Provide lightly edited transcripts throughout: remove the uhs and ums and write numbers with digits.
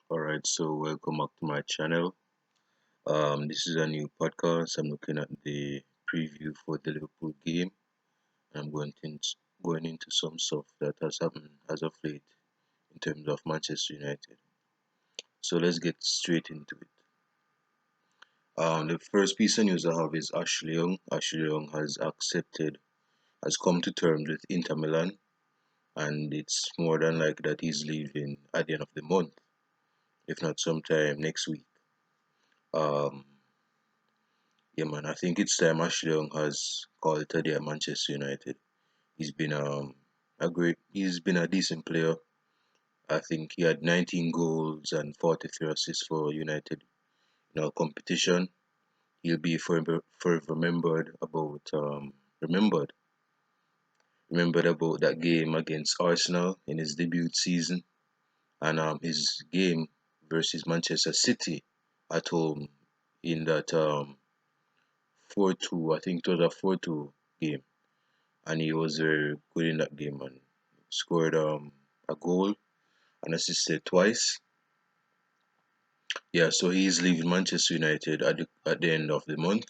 Alright, so welcome back to my channel. This is a new podcast. I'm looking at the preview for the Liverpool game. I'm going into some stuff that has happened as of late in terms of Manchester United. So let's get straight into it. The first piece of news I have is Ashley Young. Ashley Young has come to terms with Inter Milan, and it's more than likely that he's leaving at the end of the month, if not sometime next week. Um, Yeah, man. I think it's time Ashley Young has called it a day at Manchester United. He's been he's been a decent player. I think he had 19 goals and 43 assists for United in our competition. He'll be forever remembered remembered about that game against Arsenal in his debut season and his game versus Manchester City at home in that 4-2. I think it was a 4-2 game, and he was very good in that game and scored a goal and assisted twice. Yeah, so he's leaving Manchester United at the end of the month,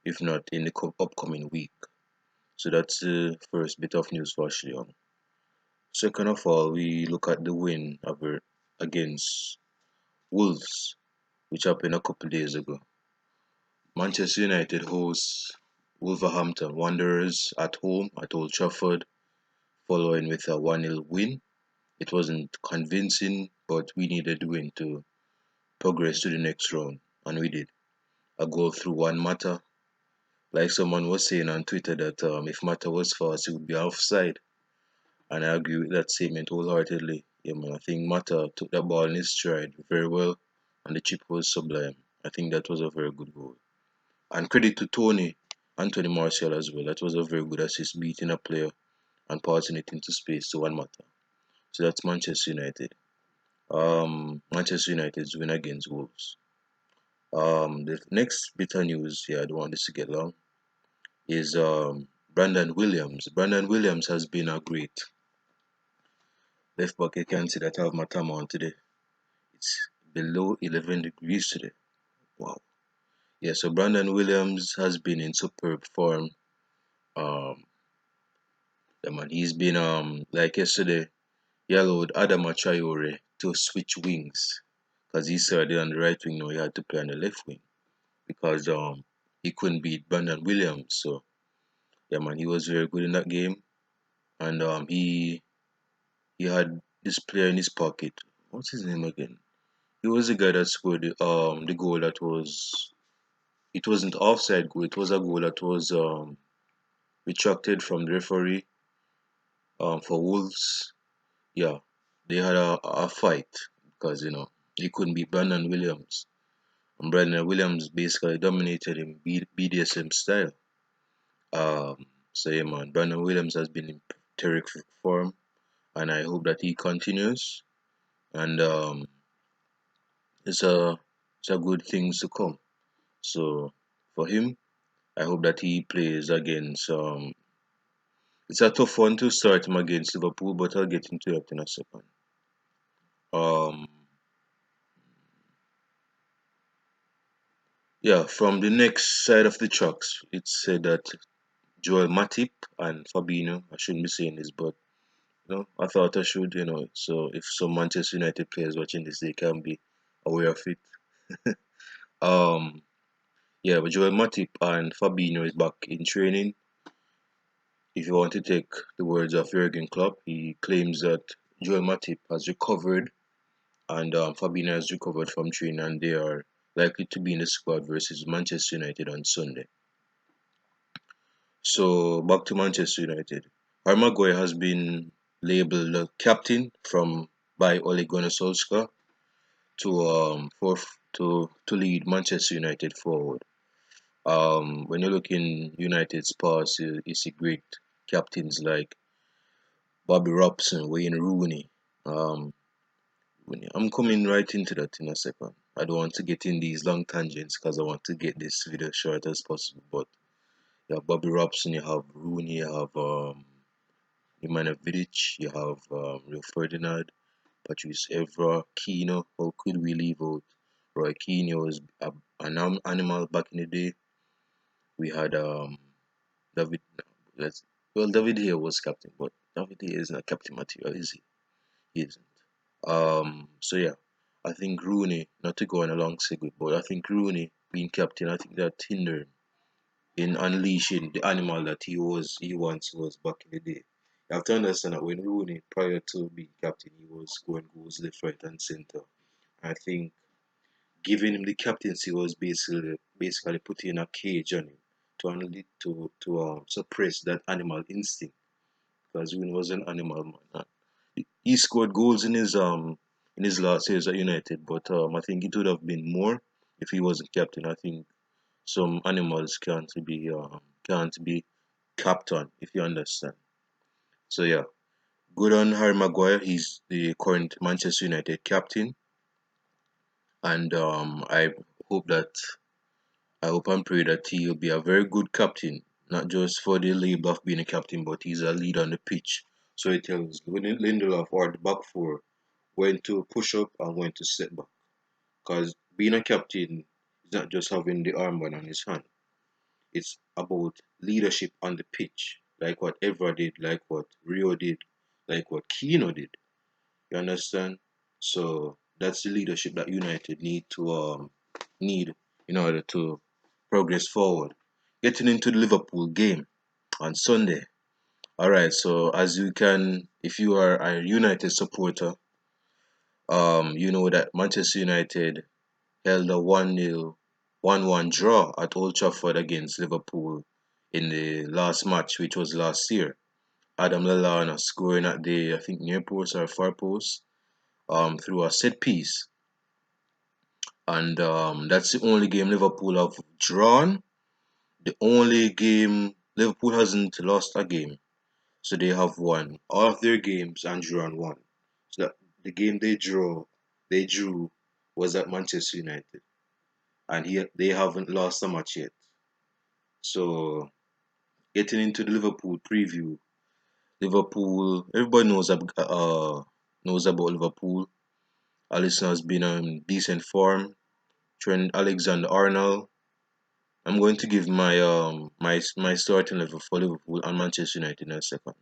if not in the upcoming week. So that's the first bit of news for Ashley Young. Second of all, we look at the win against Wolves, which happened a couple days ago. Manchester United hosts Wolverhampton Wanderers at home at Old Trafford, following with a 1-0 win. It wasn't convincing, but we needed to win to progress to the next round, and we did. A goal through one Mata. Like someone was saying on Twitter that if Mata was fast, it would be offside, and I agree with that statement wholeheartedly. Yeah, man, I think Mata took that ball in his stride very well, and the chip was sublime. I think that was a very good goal. And credit to Anthony Martial as well. That was a very good assist, beating a player and passing it into space to one Mata. So that's Manchester United. Manchester United's win against Wolves. The next bit of news here, I don't want this to get long, is Brandon Williams. Brandon Williams has been a great left back. You can see that I have my time on today. It's below 11 degrees today. Wow. Yeah, so Brandon Williams has been in superb form. Um, yeah, man, he's been like yesterday, he allowed Adama Traore to switch wings because he started on the right wing. Now he had to play on the left wing because he couldn't beat Brandon Williams. So yeah, man, he was very good in that game, and he had this player in his pocket. What's his name again? He was the guy that scored the goal that was, it wasn't offside goal. It was a goal that was retracted from the referee for Wolves. Yeah, they had a fight because he couldn't beat Brandon Williams, and Brandon Williams basically dominated him BDSM style. So yeah, man, Brandon Williams has been in terrific form, and I hope that he continues. And it's a it's a good things to come. So for him, I hope that he plays against. It's a tough one to start him against Liverpool, but I'll get into that in a second. Um, yeah, from the next side of the tracks, it's said that Joel Matip and Fabinho. I shouldn't be saying this, but I thought I should. So if some Manchester United players watching this, they can be aware of it. Um, yeah, but Joel Matip and Fabinho is back in training. If you want to take the words of Jurgen Klopp, he claims that Joel Matip has recovered and Fabinho has recovered from training, and they are likely to be in the squad versus Manchester United on Sunday. So back to Manchester United. Harry Maguire has been labelled the captain from by Ole Gunnar Solskjaer to lead Manchester United forward. When you look in United's past, you see great captains like Bobby Robson, Wayne Rooney. Um, I'm coming right into that in a second. I don't want to get in these long tangents because I want to get this video short as possible. But you have Bobby Robson, you have Rooney, you have Nemanja Vidic, you have Rio Ferdinand, Patrice Evra, Keno. How could we leave out Roy Keane? Was an animal back in the day. We had David. Let's well, David here was captain, but David here is not captain material, is he? He isn't. So yeah, I think Rooney, not to go on a long segue, but I think Rooney being captain, I think that hindered him in unleashing the animal that he once was back in the day. You have to understand that when Rooney, prior to being captain, he was scoring goals left, right, and centre. I think giving him the captaincy was basically putting in a cage on him to suppress that animal instinct because Rooney was an animal man. He scored goals in his last years at United, but I think it would have been more if he wasn't captain. I think some animals can't be captain if you understand. So yeah, good on Harry Maguire. He's the current Manchester United captain, and I hope and pray that he will be a very good captain, not just for the label of being a captain, but he's a leader on the pitch. So he tells Lindelof or the back four when to push up and when to step back. Because being a captain is not just having the armband on his hand. It's about leadership on the pitch, like what Evra did, like what Rio did, like what Kino did. You understand? So that's the leadership that United need in order to progress forward. Getting into the Liverpool game on Sunday. All right. So as you can, if you are a United supporter, you know that Manchester United held a 1-1 draw at Old Trafford against Liverpool in the last match, which was last year. Adam Lallana scoring at the I think near post or far post through a set piece, and that's the only game Liverpool have drawn. The only game Liverpool hasn't lost a game, so they have won all of their games and drawn one. So that the game they drew was at Manchester United, and they haven't lost a match yet. So getting into the Liverpool preview, Liverpool, everybody knows about Liverpool. Alisson has been on decent form. Trent Alexander-Arnold. I'm going to give my starting level for Liverpool and Manchester United in a second.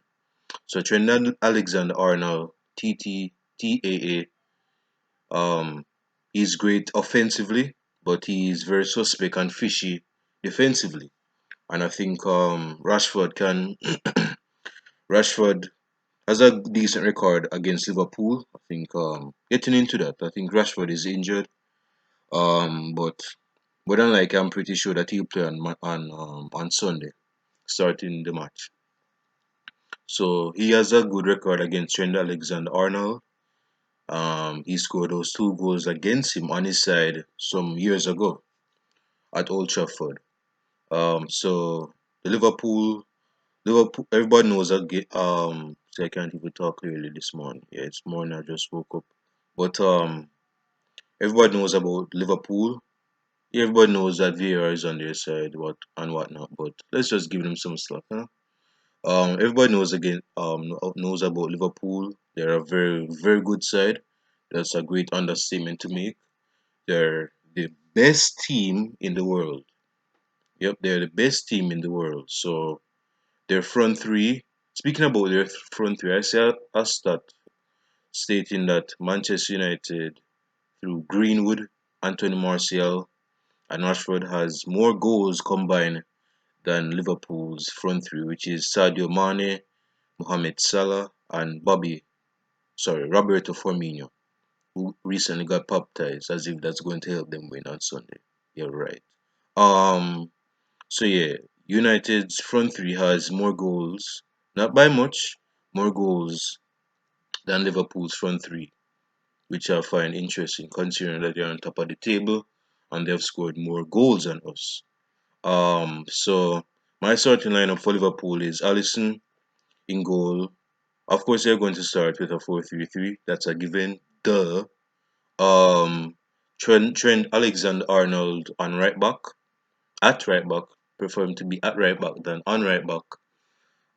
So Trent Alexander-Arnold, TAA, um, he's great offensively, but he's very suspect and fishy defensively. And I think Rashford has a decent record against Liverpool. I think getting into that, I think Rashford is injured. But more than like I'm pretty sure that he'll play on Sunday, starting the match. So he has a good record against Trent Alexander-Arnold. He scored those two goals against him on his side some years ago at Old Trafford. So the Liverpool, everybody knows that. So I can't even talk clearly this morning. Yeah, it's morning. I just woke up, but everybody knows about Liverpool. Everybody knows that VAR is on their side, what and whatnot. But let's just give them some slack, huh? Everybody knows about Liverpool. They're a very very good side. That's a great understatement to make. They're the best team in the world. Yep, they're the best team in the world. So their front three. Speaking about their front three, I see a stat stating that Manchester United through Greenwood, Anthony Martial, and Rashford has more goals combined than Liverpool's front three, which is Sadio Mane, Mohamed Salah, and Roberto Firmino, who recently got baptized, as if that's going to help them win on Sunday. You're right. Um. So yeah, United's front three has more goals, not by much, more goals than Liverpool's front three, which I find interesting considering that they're on top of the table and they've scored more goals than us. So my starting lineup for Liverpool is Alisson in goal. Of course, they're going to start with a 4-3-3. That's a given. Duh. Um, Trent Alexander-Arnold on right back, at right back. Prefer him to be at right back than on right back.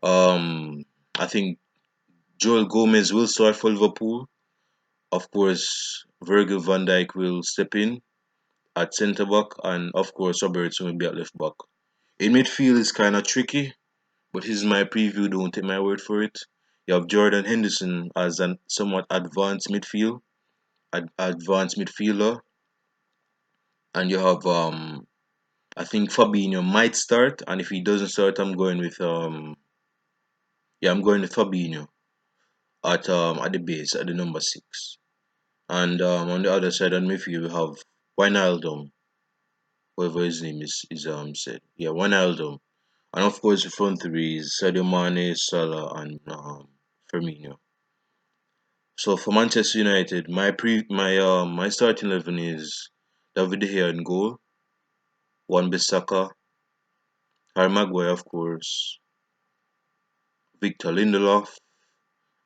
Um, I think Joel Gomez will start for Liverpool. Of course, Virgil van Dijk will step in at centre back, and of course, Robertson will be at left back. In midfield is kind of tricky, but this is my preview. Don't take my word for it. You have Jordan Henderson as an somewhat advanced midfielder, and you have I think Fabinho might start, and if he doesn't start, I'm going with Fabinho at the base at the number 6. And on the other side on midfield we have Wijnaldum, whatever his name is said. Yeah, Wijnaldum. And of course the front three is Sadio Mane, Salah and Firmino. So for Manchester United, my starting 11 is David De Gea in goal, Wan Bissaka, Harry Maguire of course, Victor Lindelof,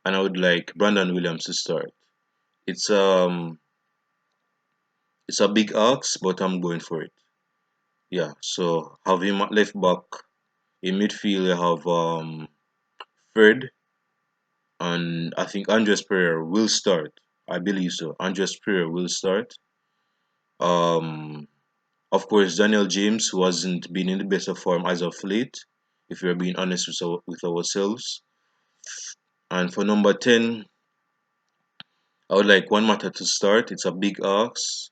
and I would like Brandon Williams to start. It's um it's a big ask, but I'm going for it. Yeah, so have him at left back. In midfield, I have Fred, and I think Andres Pereira will start. I believe so. Andres Pereira will start. Um, of course, Daniel James, who hasn't been in the best of form as of late, if we're being honest with ourselves. And for number 10, I would like One Mata to start. It's a big ask,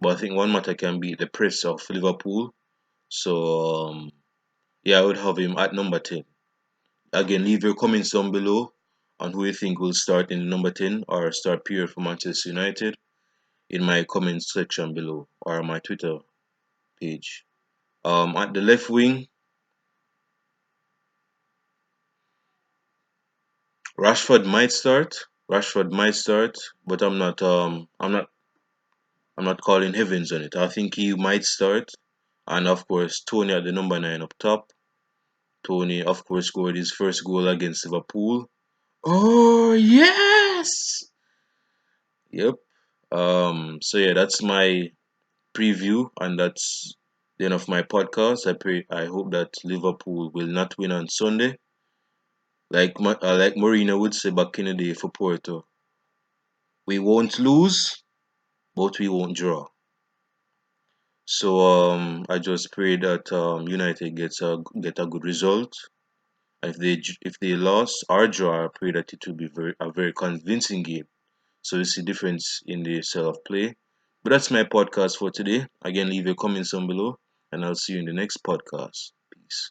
but I think One Mata can beat the press of Liverpool. So, yeah, I would have him at number 10. Again, leave your comments down below on who you think will start in number 10 or start period for Manchester United in my comments section below or my Twitter page. At the left wing, Rashford might start. Rashford might start, but I'm not calling heavens on it. I think he might start. And of course, Tony at the number 9 up top. Tony, of course, scored his first goal against Liverpool. Oh yes! Yep. So yeah, that's my preview, and that's the end of my podcast. I hope that Liverpool will not win on Sunday. Like Mourinho would say back in the day for Porto, we won't lose, but we won't draw. So I just pray that United get a good result. If they lost or draw, I pray that it will be a very convincing game. So you see difference in the style of play. But that's my podcast for today. Again, leave your comments down below, and I'll see you in the next podcast. Peace.